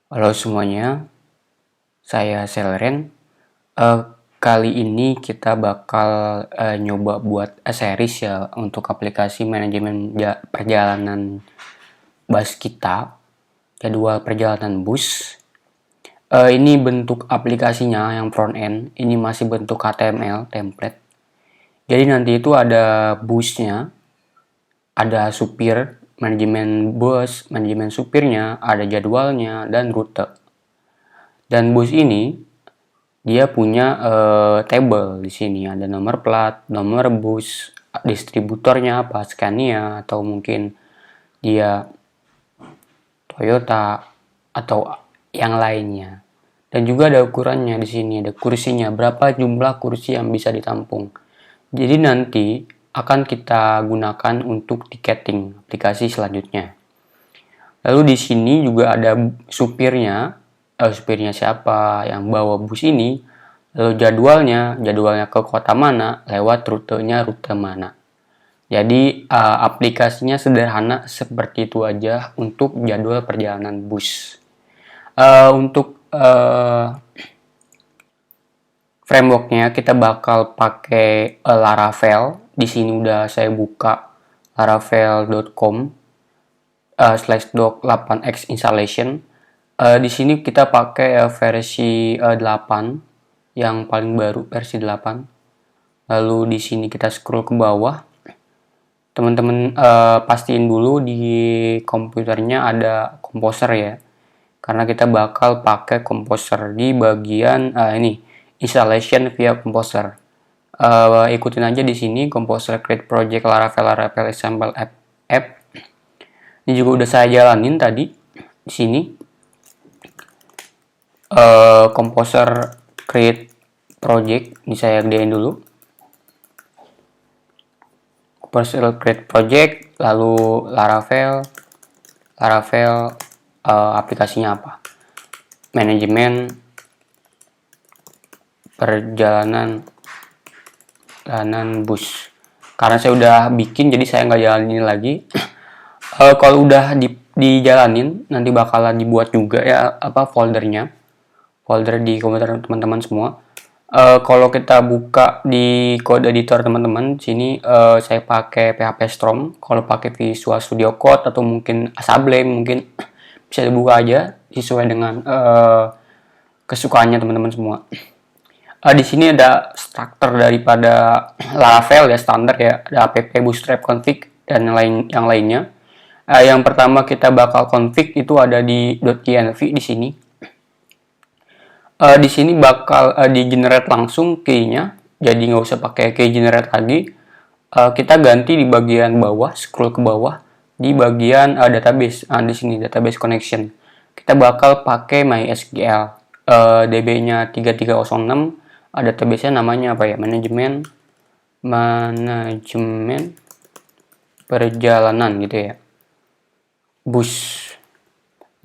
Halo semuanya, saya Selren. Eh, Kali ini kita bakal nyoba buat series ya untuk aplikasi manajemen perjalanan bus kita, jadwal perjalanan bus. Ini bentuk aplikasinya yang front end, ini masih bentuk HTML template. Jadi nanti itu ada busnya, ada supir, manajemen bus, manajemen supirnya, ada jadwalnya dan rute. Dan bus ini dia punya table di sini, ada nomor plat, nomor bus, distributornya apa, Scania atau mungkin dia Toyota atau yang lainnya. Dan juga ada ukurannya di sini, ada kursinya, berapa jumlah kursi yang bisa ditampung. Jadi nanti akan kita gunakan untuk tiketing aplikasi selanjutnya. Lalu di sini juga ada supirnya, supirnya siapa yang bawa bus ini, lalu jadwalnya ke kota mana, lewat rutenya rute mana. Jadi aplikasinya sederhana seperti itu aja untuk jadwal perjalanan bus. Untuk frameworknya kita bakal pakai Laravel. Di sini udah saya buka laravel.com /doc 8x installation. Di sini kita pakai versi 8 yang paling baru, versi 8. Lalu di sini kita scroll ke bawah. Teman-teman pastiin dulu di komputernya ada Composer ya. Karena kita bakal pakai Composer di bagian ini installation via Composer. Ikutin aja di sini Composer create project Laravel example app. Ini juga udah saya jalanin tadi di sini. Composer create project ini saya gedein dulu. Composer create project, lalu Laravel aplikasinya apa? Manajemen perjalanan bus. Karena saya udah bikin jadi saya nggak jalanin lagi. Kalau udah dijalanin nanti bakalan dibuat juga ya folder di komputer teman-teman semua. Kalau kita buka di code editor teman-teman, sini saya pakai PHP Storm. Kalau pakai Visual Studio Code atau mungkin Sublime mungkin bisa dibuka aja sesuai dengan kesukaannya teman-teman semua. Di sini ada struktur daripada Laravel ya, standar ya, ada app bootstrap config dan yang lainnya. Yang pertama kita bakal config itu ada di .env di sini. Di sini bakal di generate langsung key-nya, jadi nggak usah pakai key generate lagi. Kita ganti di bagian bawah, scroll ke bawah di bagian database. Di sini database connection. Kita bakal pakai MySQL. DB-nya 3306. Database-nya namanya apa ya? Manajemen perjalanan gitu ya. Bus.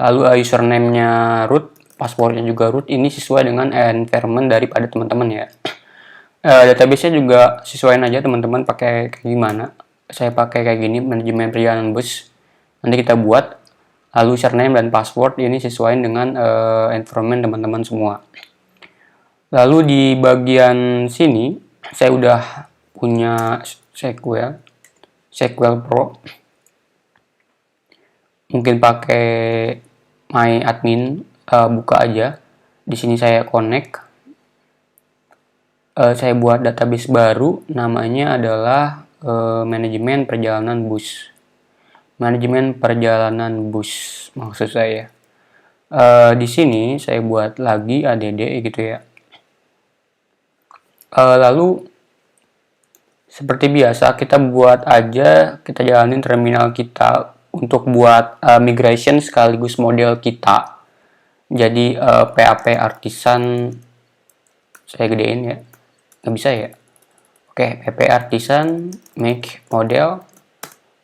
Lalu username-nya root, passwordnya juga root. Ini sesuai dengan environment daripada teman-teman ya. Database-nya juga sesuaiin aja teman-teman pakai kayak gimana. Saya pakai kayak gini, manajemen perjalanan bus. Nanti kita buat. Lalu username dan password ini sesuaiin dengan environment teman-teman semua. Lalu di bagian sini saya udah punya SQL Pro. Mungkin pakai my admin, buka aja. Di sini saya connect. Saya buat database baru, namanya adalah manajemen perjalanan bus. Manajemen perjalanan bus maksud saya. Di sini saya buat lagi add gitu ya. Lalu seperti biasa kita buat aja, kita jalanin terminal kita untuk buat migration sekaligus model kita. Jadi PHP Artisan saya gedein ya, nggak bisa ya. Oke, PHP Artisan make model,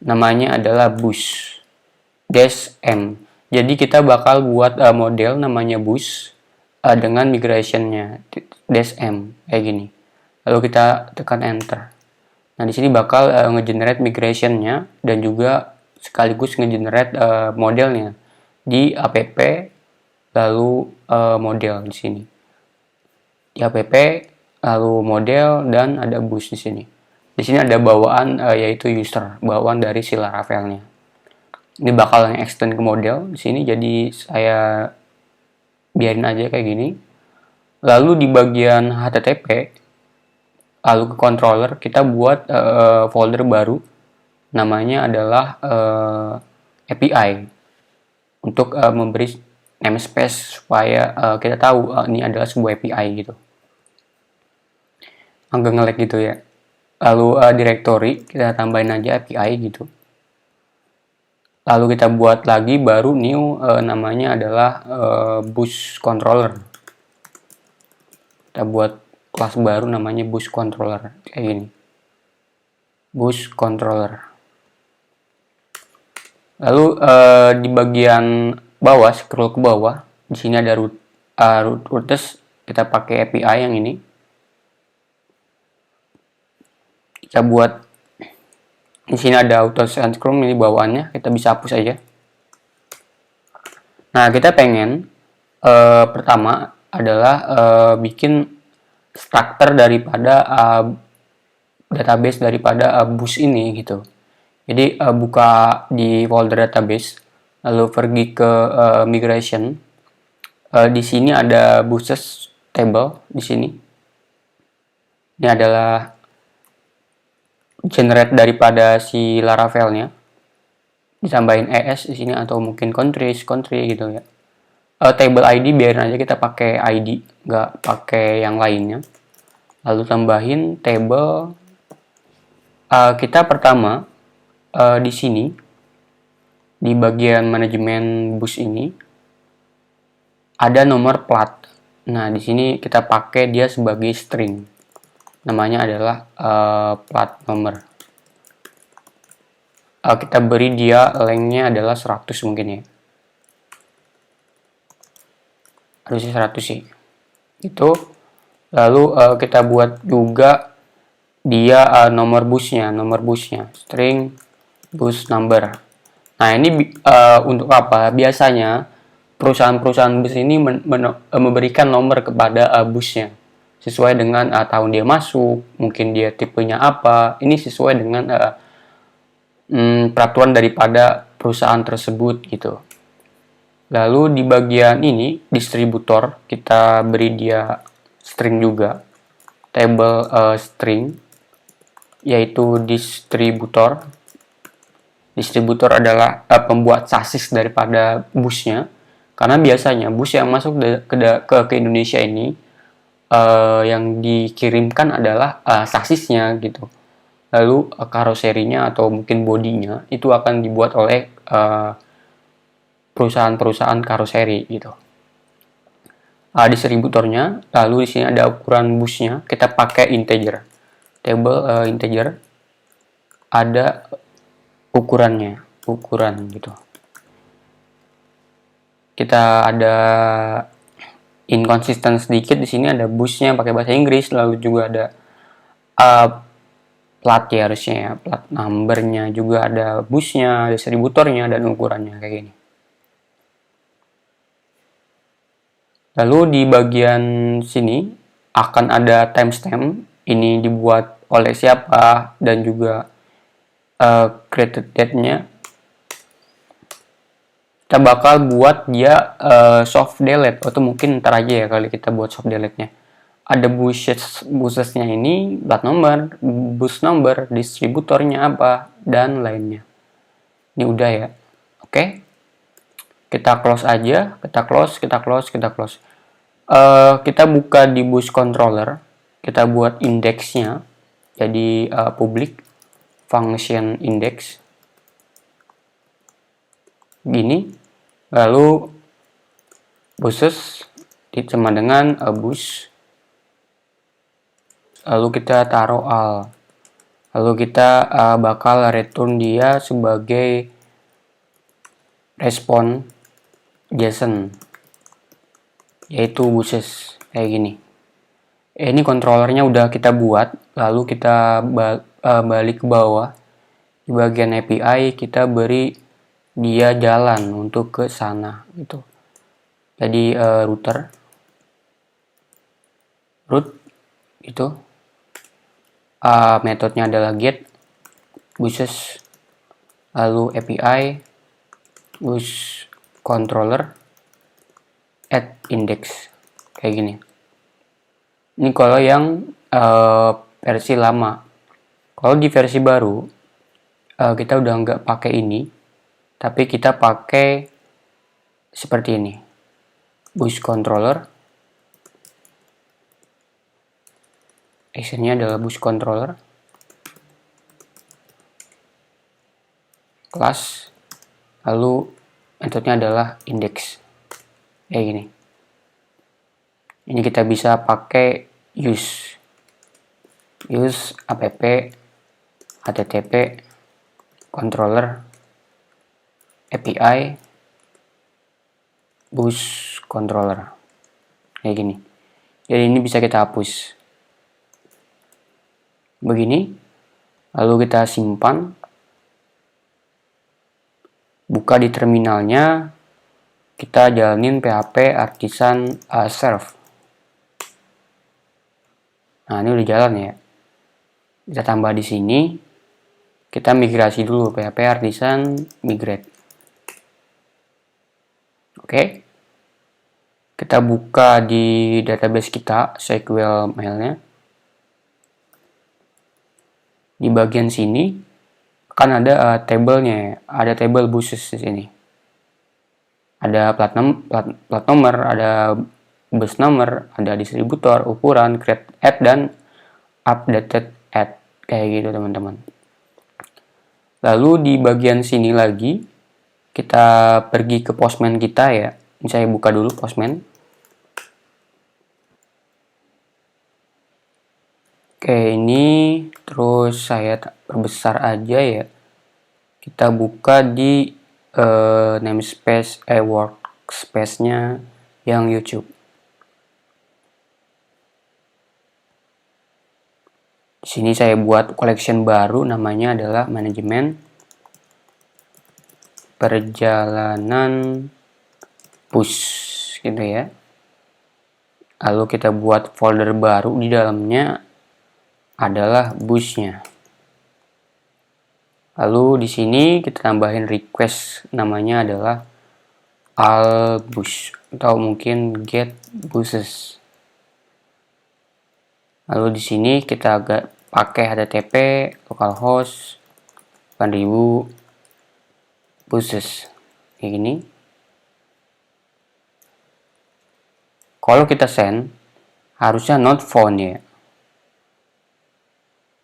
namanya adalah bus -m. Jadi kita bakal buat model namanya bus dengan migrationnya -m kayak gini. Lalu kita tekan enter. Nah di sini bakal ngegenerate migrationnya dan juga sekaligus ngegenerate modelnya di app lalu model di sini. Di app, lalu model, dan ada boost di sini. Di sini ada bawaan yaitu user, bawaan dari si Laravelnya. Ini bakal extend ke model di sini, jadi saya biarin aja kayak gini. Lalu di bagian HTTP, lalu ke controller, kita buat folder baru, namanya adalah API, untuk memberi namespace supaya kita tahu ini adalah sebuah API gitu. Agak nge-lag gitu ya. Lalu directory, kita tambahin aja API gitu. Lalu kita buat lagi baru new, namanya adalah boost controller. Kita buat kelas baru namanya boost controller kayak gini. Boost controller. Lalu di bagian bawah, scroll ke bawah, di sini ada routes. Kita pakai API yang ini. Kita buat di sini ada auto scroll, ini bawaannya, kita bisa hapus aja. Nah, kita pengen pertama adalah bikin structure daripada database daripada boost ini gitu. Jadi buka di folder database, lalu pergi ke migration. Di sini ada boosters table di sini. Ini adalah generate daripada si Laravelnya. Ditambahin ES di sini atau mungkin country gitu ya. Table ID biarin aja kita pakai ID, nggak pakai yang lainnya. Lalu tambahin table. Kita pertama di sini di bagian manajemen bus ini ada nomor plat. Nah, di sini kita pakai dia sebagai string. Namanya adalah plat nomor. Kita beri dia lengthnya adalah 100 mungkin ya. Harusnya 100 sih. Itu. Lalu kita buat juga dia nomor busnya string bus number. Nah, ini untuk apa? Biasanya perusahaan-perusahaan bus ini memberikan nomor kepada busnya sesuai dengan tahun dia masuk, mungkin dia tipenya apa. Ini sesuai dengan peraturan daripada perusahaan tersebut gitu. Lalu di bagian ini distributor, kita beri dia string juga, table string, yaitu distributor. Distributor adalah pembuat sasis daripada busnya, karena biasanya bus yang masuk ke Indonesia ini yang dikirimkan adalah sasisnya gitu. Lalu karoserinya atau mungkin bodinya itu akan dibuat oleh perusahaan-perusahaan karoseri gitu. Distributornya, lalu di sini ada ukuran busnya, kita pakai integer. Table integer ada ukuran gitu. Kita ada inconsistent sedikit di sini, ada busnya pakai bahasa Inggris, lalu juga ada plat ya harusnya ya, plat numbernya juga ada, busnya, distributornya, dan ukurannya kayak gini. Lalu di bagian sini akan ada timestamp, ini dibuat oleh siapa dan juga created date-nya. Kita bakal buat dia soft delete, atau mungkin ntar aja ya kali kita buat soft delete-nya. Ada busesnya ini, plat nomor, bus number, distributornya apa, dan lainnya. Ini udah ya. Oke. Kita close aja, kita close. Kita buka di bus controller, kita buat indeksnya, jadi public function index, gini. Lalu buses sama dengan bus. Lalu kita taruh all. Lalu kita bakal return dia sebagai respon JSON, yaitu buses kayak gini. Ini controllernya udah kita buat, lalu kita balik ke bawah. Di bagian API kita beri dia jalan untuk ke sana gitu. Jadi root itu metodenya adalah get buses, lalu API bus controller add index, kayak gini. Ini kalau yang versi lama. Kalau di versi baru kita udah nggak pakai ini, tapi kita pakai seperti ini, bus controller. Actionnya adalah bus controller class, lalu metodenya adalah index, kayak gini. Ini kita bisa pakai use app http controller API bus controller, kayak gini. Jadi ini bisa kita hapus begini, lalu kita simpan, buka di terminalnya, kita jalanin php artisan serve. Nah, ini udah jalan ya. Kita tambah di sini, kita migrasi dulu php artisan migrate. Oke. Kita buka di database kita SQL mailnya. Di bagian sini kan ada tabelnya, ada table buses di sini. Ada plat nomor, ada bus number, ada distributor, ukuran, create add, dan updated add, kayak gitu teman-teman. Lalu di bagian sini lagi kita pergi ke Postman kita ya. Ini saya buka dulu Postman. Oke, ini terus saya perbesar aja ya. Kita buka di namespace workspace-nya yang YouTube. Di sini saya buat collection baru, namanya adalah manajemen perjalanan bus, gitu ya. Lalu kita buat folder baru, di dalamnya adalah busnya. Lalu di sini kita tambahin request, namanya adalah all bus atau mungkin get buses. Lalu di sini kita agak pakai HTTP localhost 8000 buses, kayak gini. Kalau kita send harusnya not found ya.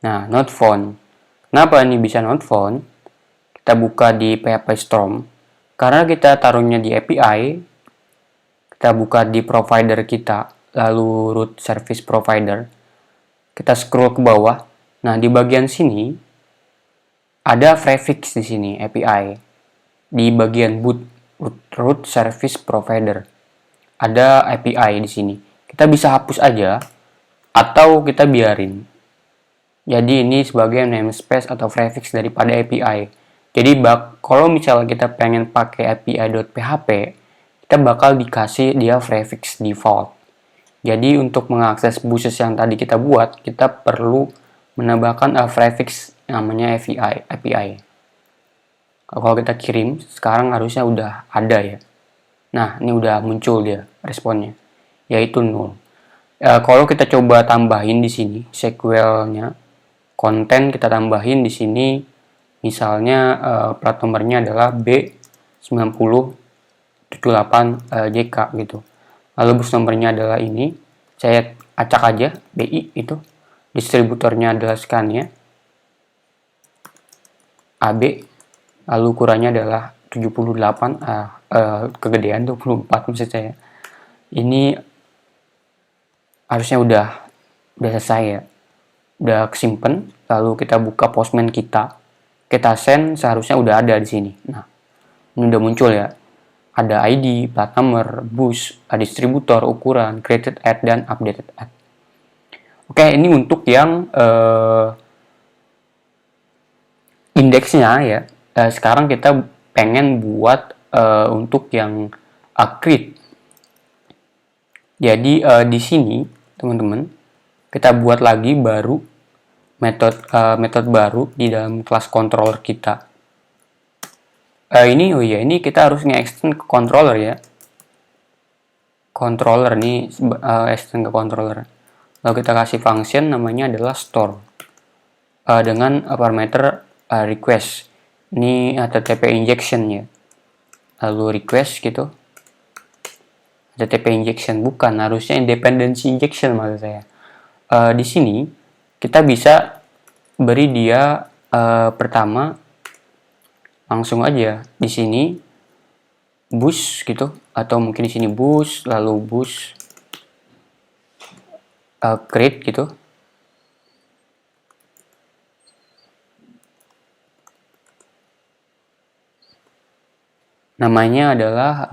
Nah, not found. Kenapa ini bisa not found? Kita buka di PHP Storm. Karena kita taruhnya di API, kita buka di provider kita, lalu root service provider. Kita scroll ke bawah. Nah, di bagian sini ada prefix di sini API. Di bagian root service provider ada API di sini. Kita bisa hapus aja atau kita biarin. Jadi ini sebagai namespace atau prefix daripada API. Jadi kalau misalnya kita pengen pakai API.php, kita bakal dikasih dia prefix default. Jadi untuk mengakses buses yang tadi kita buat, kita perlu menambahkan prefix namanya API. Kalau kita kirim, sekarang harusnya udah ada ya. Nah, ini udah muncul dia responnya, yaitu 0. Kalau kita coba tambahin di sini SQL-nya, konten kita tambahin di sini, misalnya plat nomornya adalah B9078JK gitu. Lalu bus nomornya adalah ini, saya acak aja BI itu. Distributornya adalah Scania AB, lalu ukurannya adalah 78, kegedean 24 maksud saya. Ini harusnya udah selesai ya. Udah kesimpan, lalu kita buka Postman kita send, seharusnya udah ada di sini. Nah, ini udah muncul ya. Ada ID, plat nomor, bus, distributor, ukuran, created add, dan updated add. Oke, ini untuk yang indeksnya ya. Sekarang kita pengen buat untuk yang create. Jadi di sini teman-teman kita buat lagi baru metode baru di dalam kelas controller kita. Ini kita harus nge-extend ke controller ya. Controller nih extend ke controller. Lalu kita kasih function namanya adalah store dengan parameter request. Ini HTTP injection ya. Lalu request gitu. HTTP injection bukan, harusnya dependency injection maksud saya. Di sini kita bisa beri dia pertama langsung aja di sini bus gitu, atau mungkin di sini bus lalu bus create gitu. Namanya adalah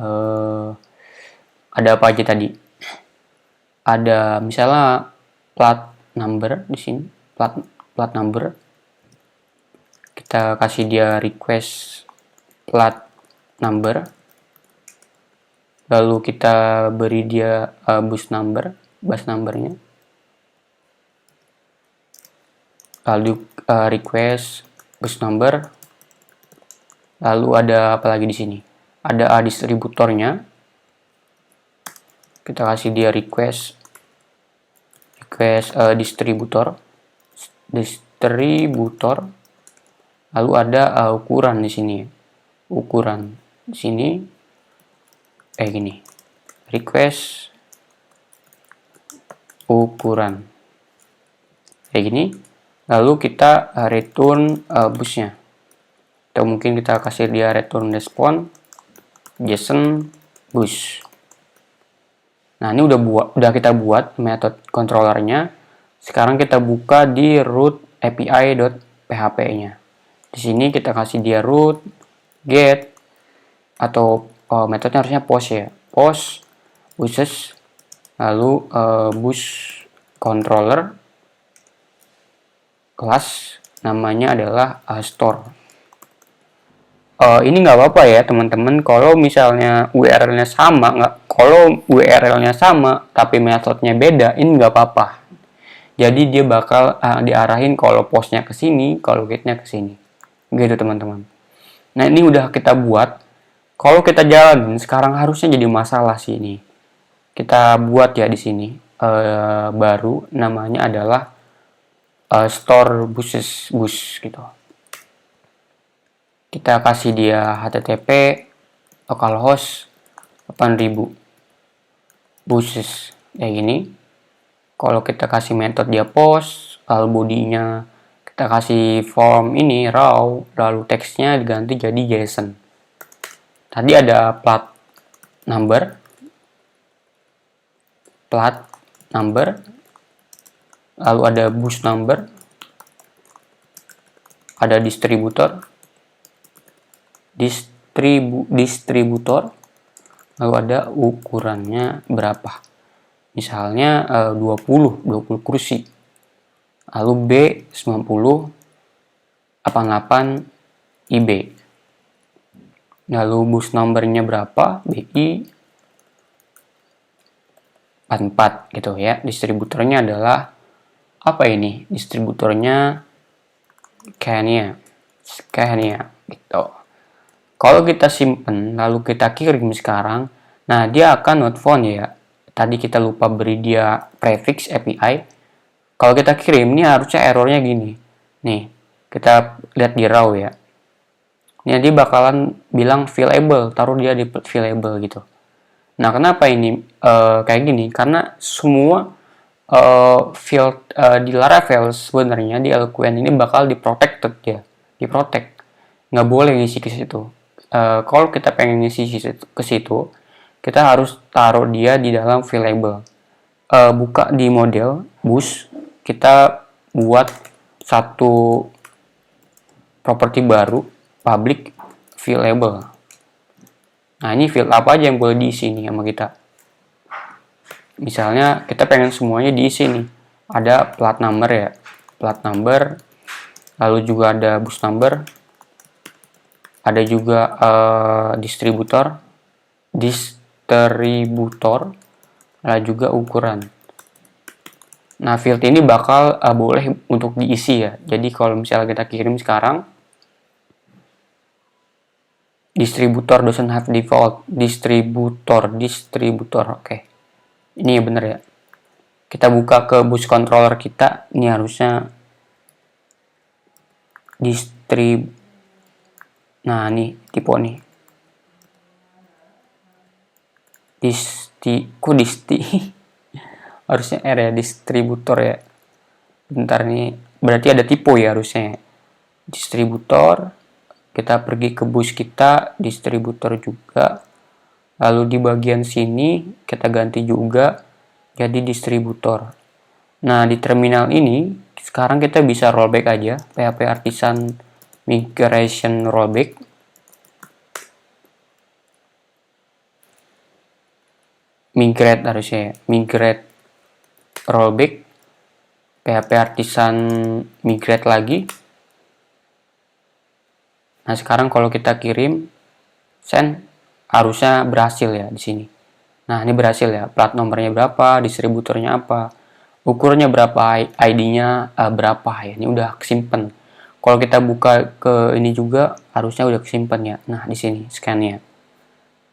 ada apa aja tadi? Ada misalnya plat number di sini, plat number. Kita kasih dia request plat number. Lalu kita beri dia bus numbernya. Lalu request bus number. Lalu ada apa lagi di sini? Ada distributornya. Kita kasih dia request distributor. Lalu ada ukuran di sini. Ukuran di sini gini. Request ukuran. Kayak gini. Lalu kita return busnya. Atau mungkin kita kasih dia return response JSON bus. Nah, ini udah kita buat metode controllernya. Sekarang kita buka di root api.php-nya. Di sini kita kasih dia root get atau metodenya harusnya post ya. Post buses lalu bus controller kelas namanya adalah store. Ini nggak apa-apa ya teman-teman kalau misalnya URL-nya sama tapi metodenya beda, ini nggak apa-apa. Jadi dia bakal diarahin kalau postnya ke sini, kalau getnya ke sini. Gitu teman-teman. Nah, ini udah kita buat. Kalau kita jalanin sekarang harusnya jadi masalah sih ini. Kita buat ya di sini baru namanya adalah store bus gitu. Kita kasih dia HTTP localhost 8000 buses kayak gini. Kalau kita kasih metode dia post, lalu bodinya kita kasih form ini raw, lalu teksnya diganti jadi JSON. Tadi ada plat number, lalu ada bus number, ada distributor, lalu ada ukurannya berapa. Misalnya 20 kursi. Lalu B 90 88 IB. Lalu bus numbernya berapa? BI 44 gitu ya. Distributornya adalah apa ini? Distributornya Scania gitu. Kalau kita simpen lalu kita kirim sekarang, nah dia akan not found ya. Tadi kita lupa beri dia prefix API. Kalau kita kirim, ini harusnya errornya gini. Nih, kita lihat di raw ya. Ini dia bakalan bilang fillable, taruh dia di fillable gitu. Nah, kenapa ini kayak gini? Karena semua field di Laravel sebenarnya di LQN ini bakal diprotected ya, diprotect. Nggak boleh ngisi ke situ. Kalau kita pengen ngisi ke situ, kita harus taruh dia di dalam fillable. Buka di model bus, kita buat satu properti baru, public fillable. Nah, ini field apa aja yang boleh diisi nih sama kita. Misalnya kita pengen semuanya diisi nih. Ada plat number ya, plat number, lalu juga ada bus number, ada juga distributor, lalu juga ukuran. Nah, field ini bakal boleh untuk diisi ya. Jadi kalau misalnya kita kirim sekarang, distributor doesn't have default, distributor. Oke. Ini ya bener ya. Kita buka ke bus controller kita, ini harusnya nah nih tipe nih. Disti harusnya R ya, distributor ya. Bentar nih, berarti ada tipe ya harusnya. Distributor, kita pergi ke bus kita, distributor juga. Lalu di bagian sini kita ganti juga jadi distributor. Nah, di terminal ini sekarang kita bisa rollback aja, PHP Artisan Migration Rollback. Migrate harusnya ya, migrate rollback, PHP Artisan migrate lagi. Nah, sekarang kalau kita kirim send, harusnya berhasil ya di sini. Nah, ini berhasil ya. Plat nomornya berapa, distributornya apa, ukurnya berapa, ID-nya berapa ya. Ini udah kesimpan. Kalau kita buka ke ini juga harusnya udah kesimpan ya. Nah, di sini scan-nya.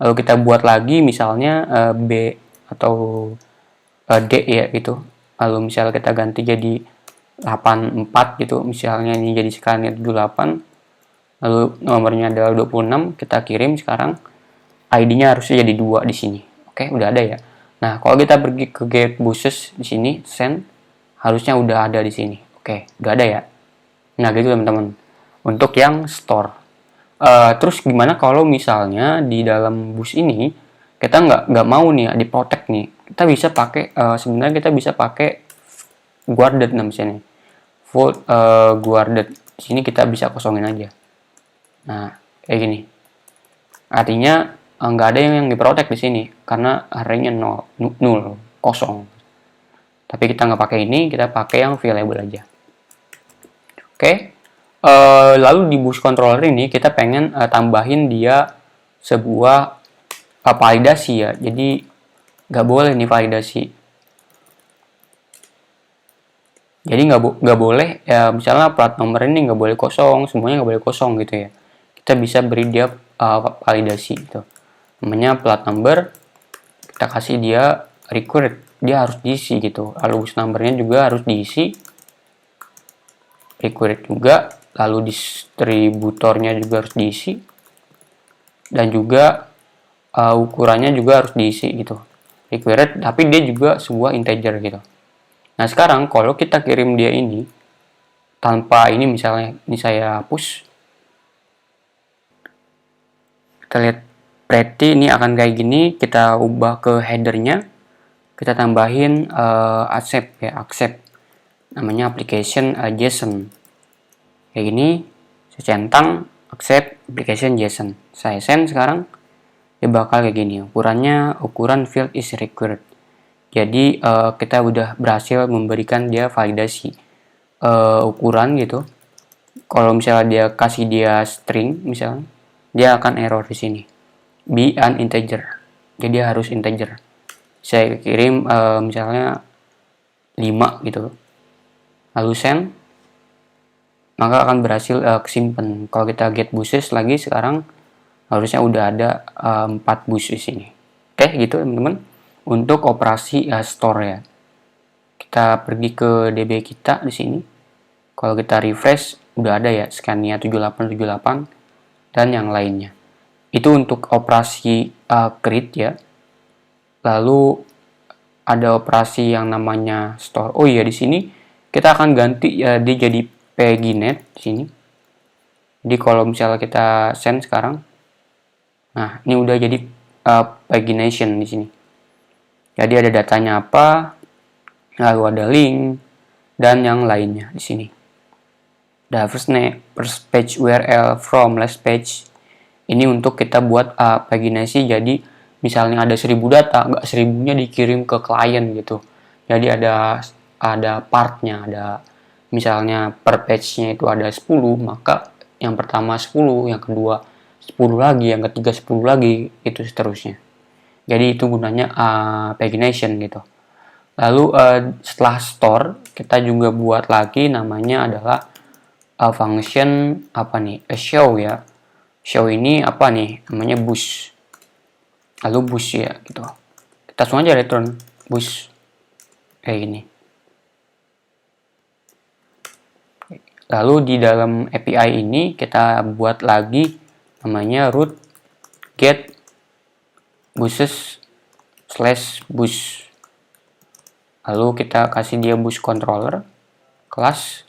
Lalu kita buat lagi misalnya B atau D ya gitu. Lalu misalnya kita ganti jadi 84 gitu. Misalnya ini jadi scan-nya 78. Lalu nomornya adalah 26, kita kirim sekarang. ID-nya harusnya jadi 2 di sini. Oke, udah ada ya. Nah, kalau kita pergi ke get buses di sini, send, harusnya udah ada di sini. Oke, udah ada ya. Nah, gitu teman-teman. Untuk yang store. Terus gimana kalau misalnya di dalam bus ini kita nggak mau nih di protect nih. Kita bisa pakai sebenarnya kita bisa pakai guarded namanya. Full guarded. Di sini kita bisa kosongin aja. Nah, kayak gini. Artinya nggak ada yang diprotek di sini karena arraynya nol, kosong. Tapi kita nggak pakai ini, kita pakai yang available aja. Oke. Lalu di bus controller ini kita pengen tambahin dia sebuah validasi ya. Jadi nggak boleh nih validasi. Jadi nggak boleh ya, misalnya plat nomor ini nggak boleh kosong, semuanya nggak boleh kosong gitu ya. Kita bisa beri dia validasi gitu. Namanya plat number, kita kasih dia required, dia harus diisi gitu. Lalu bus numbernya juga harus diisi, required juga. Lalu distributornya juga harus diisi, dan juga ukurannya juga harus diisi gitu, required, tapi dia juga sebuah integer gitu. Nah, sekarang kalau kita kirim dia ini tanpa ini, misalnya ini saya hapus, kita lihat berarti ini akan kayak gini. Kita ubah ke headernya, kita tambahin accept ya, accept namanya application JSON kayak gini. Saya centang accept application JSON, saya send sekarang, dia bakal kayak gini. Ukuran field is required. Jadi kita udah berhasil memberikan dia validasi ukuran gitu. Kalau misalnya dia kasih dia string misalnya, dia akan error di sini, be an integer, jadi harus integer. Saya kirim misalnya 5 gitu, lalu send, maka akan berhasil kesimpan. Kalau kita get buses lagi sekarang, harusnya udah ada 4 bus di sini. Oke, gitu teman-teman. Untuk operasi store ya. Kita pergi ke DB kita di sini. Kalau kita refresh, udah ada ya Scania 7878 dan yang lainnya. Itu untuk operasi create ya. Lalu ada operasi yang namanya store. Oh iya, di sini kita akan ganti dia jadi PagiNet di sini. Jadi kalau misalnya kita send sekarang, nah ini udah jadi pagination di sini. Jadi ada datanya apa, lalu ada link dan yang lainnya di sini. Ada first page URL, from, last page. Ini untuk kita buat paginasi. Jadi misalnya ada 1000 data, nggak 1000-nya dikirim ke klien gitu. Jadi ada partnya, ada misalnya per page-nya itu ada 10, maka yang pertama 10, yang kedua 10 lagi, yang ketiga 10 lagi, itu seterusnya. Jadi itu gunanya pagination gitu. Lalu setelah store, kita juga buat lagi namanya adalah function apa nih? Show ya. Show ini apa nih? Namanya boost. Lalu boost ya gitu. Kita langsung aja return boost kayak gini. Lalu di dalam API ini kita buat lagi namanya root get boosts slash boost. Lalu kita kasih dia boost controller kelas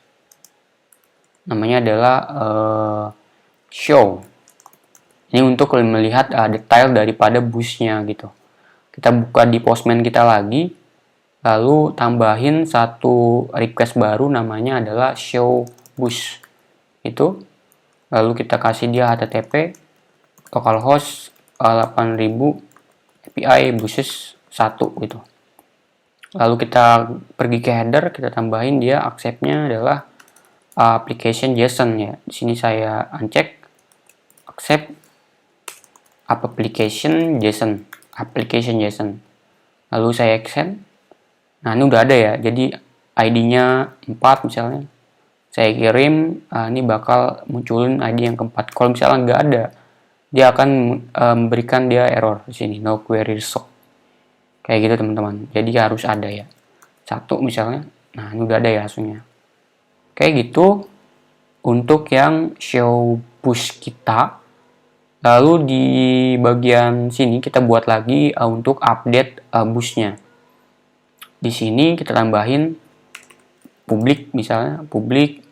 namanya adalah show. Ini untuk melihat detail daripada boostnya gitu. Kita buka di postman kita lagi, lalu tambahin satu request baru namanya adalah show boost itu. Lalu kita kasih dia http localhost 8000 API boosts 1 gitu. Lalu kita pergi ke header, kita tambahin dia accept-nya adalah application JSON ya. Di sini saya uncheck accept application JSON. Lalu saya accept. Nah, ini udah ada ya. Jadi ID-nya 4 misalnya. Saya kirim, ini bakal munculin ID yang keempat. Kalau misalnya nggak ada, dia akan memberikan dia error di sini, no query resolved. Kayak gitu teman-teman. Jadi harus ada ya. 1 misalnya. Nah, ini udah ada ya langsungnya. Kayak gitu untuk yang show push kita. Lalu di bagian sini kita buat lagi untuk update boostnya. Di sini kita tambahin public misalnya, public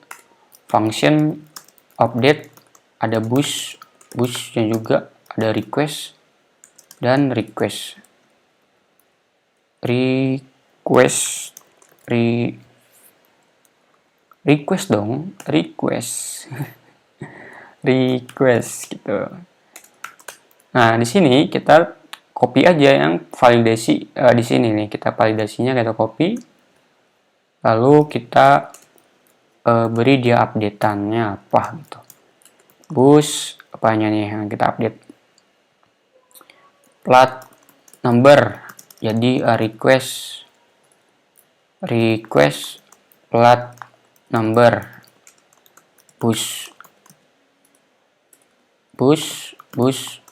function update, ada boostnya juga, ada request dan request dong, request gitu. Nah, di sini kita copy aja yang validasi di sini nih. Kita validasinya kita copy. Lalu kita beri dia update-annya apa gitu. Boost apanya nih yang kita update? Plat number. Jadi request plat number. Boost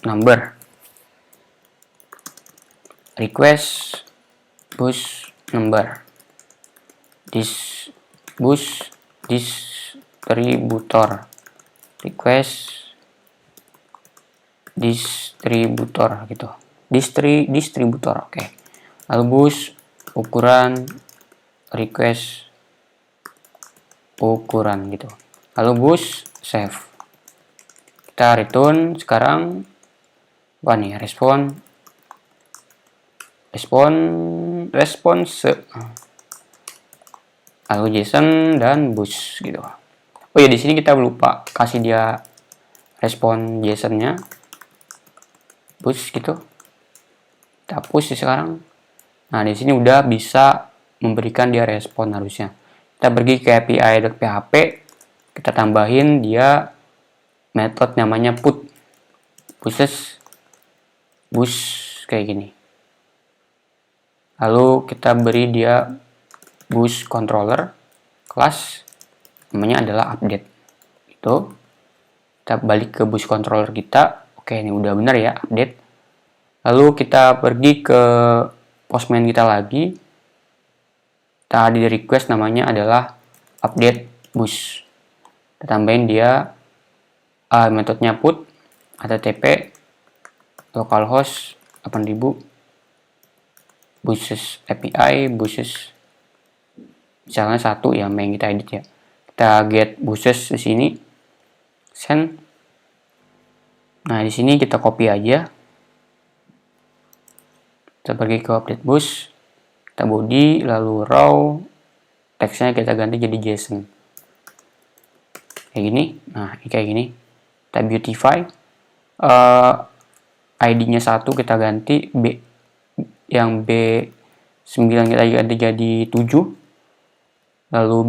number. Request boost number. Boost distributor. Request distributor gitu. Distributor, oke. Lalu boost ukuran, request ukuran gitu. Lalu boost save. Kita return sekarang apa nih? Response. Lalu JSON dan boost gitu. Oh ya, di sini kita lupa kasih dia respon JSON-nya. Boost gitu. Kita push sekarang. Nah, di sini udah bisa memberikan dia respon harusnya. Kita pergi ke api.php, kita tambahin dia method namanya put boost kayak gini. Lalu kita beri dia boost controller kelas namanya adalah update. Itu kita balik ke boost controller kita. Oke, ini udah benar ya update. Lalu kita pergi ke postman kita lagi. Tadi request namanya adalah update boost. Kita tambahin dia metodenya put http localhost 8000 boost API boost misalnya 1 ya, yang kita edit ya. Kita get boost di sini, send. Nah, di sini kita copy aja. Kita pergi ke update boost, kita body, lalu raw, teksnya kita ganti jadi JSON. Kayak gini. Nah, ini kayak gini. Kita beautify. ID-nya 1 kita ganti, yang B9 kita ganti jadi 7. Lalu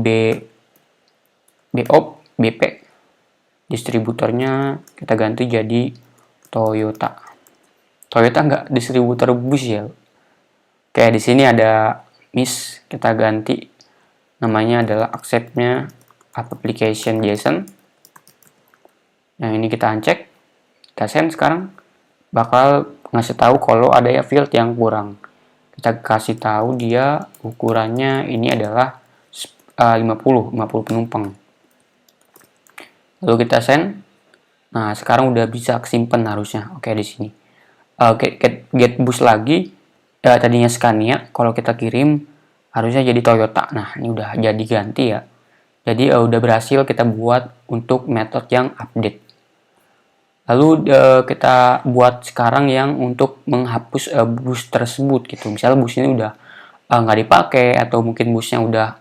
BP distributornya kita ganti jadi Toyota. Toyota nggak distributor bus ya. Kayak di sini ada miss, kita ganti namanya adalah accept-nya application JSON. Yang ini kita uncheck, kita send sekarang, bakal ngasih tahu kalau ada ya field yang kurang. Kita kasih tahu dia ukurannya ini adalah 50 penumpang. Lalu kita send. Nah, sekarang udah bisa simpen harusnya. Oke, di sini. Get bus lagi. Tadinya Scania, kalau kita kirim harusnya jadi Toyota. Nah, ini udah jadi ganti ya. Jadi udah berhasil kita buat untuk metode yang update. Lalu kita buat sekarang yang untuk menghapus bus tersebut gitu. Misalnya bus ini udah nggak dipakai atau mungkin busnya udah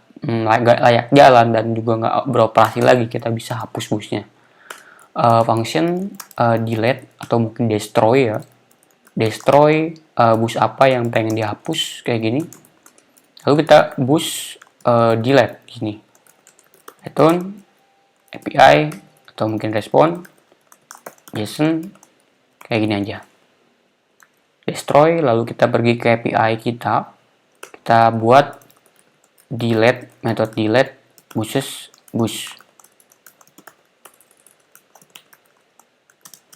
layak jalan dan juga nggak beroperasi lagi, kita bisa hapus busnya. Function delete atau mungkin destroy ya. Destroy bus apa yang pengen dihapus kayak gini. Lalu kita bus delete gini. Return API atau mungkin respond JSON kayak gini aja. Destroy, lalu kita pergi ke API kita buat delete, metode delete buses bus.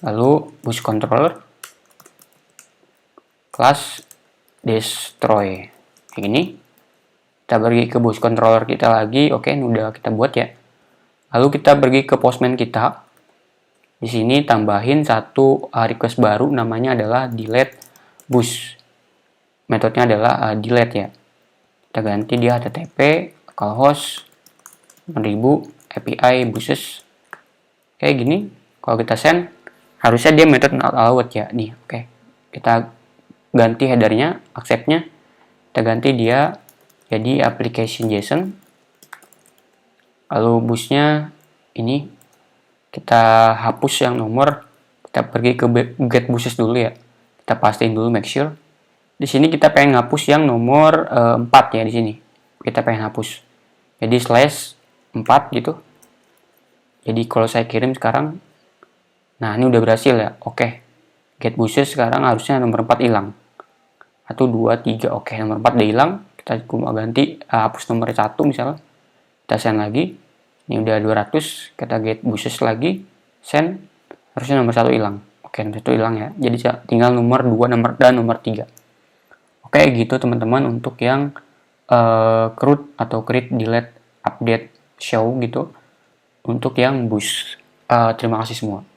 Lalu bus controller class destroy kayak gini. Kita pergi ke bus controller kita lagi. Oke, ini udah kita buat ya. Lalu kita pergi ke postman kita. Di sini tambahin satu request baru, namanya adalah delete bus. Metodenya adalah delete ya. Kita ganti dia http localhost 1000 API buses kayak gini. Kalau kita send, harusnya dia metode not allowed ya. Nih, oke. Kita ganti headernya, accept-nya. Kita ganti dia jadi application JSON. Lalu busnya ini kita hapus yang nomor. Kita pergi ke get buses dulu ya. Kita pastiin dulu, make sure. Di sini kita pengen hapus yang nomor 4 ya di sini. Kita pengen hapus. Jadi slash 4 gitu. Jadi kalau saya kirim sekarang, nah ini udah berhasil ya. Oke. Get buses sekarang harusnya nomor 4 hilang. 1, 2, 3. Oke, nomor 4 udah hilang. Kita cuma ganti hapus nomor 1 misalnya. Kita send lagi. Ini udah 200, kita get buses lagi, send, harusnya nomor 1 hilang. Oke, nomor 1 hilang ya. Jadi tinggal nomor 2 dan nomor 3. Oke, gitu teman-teman untuk yang CRUD atau create, delete, update, show gitu. Untuk yang bus. Terima kasih semua.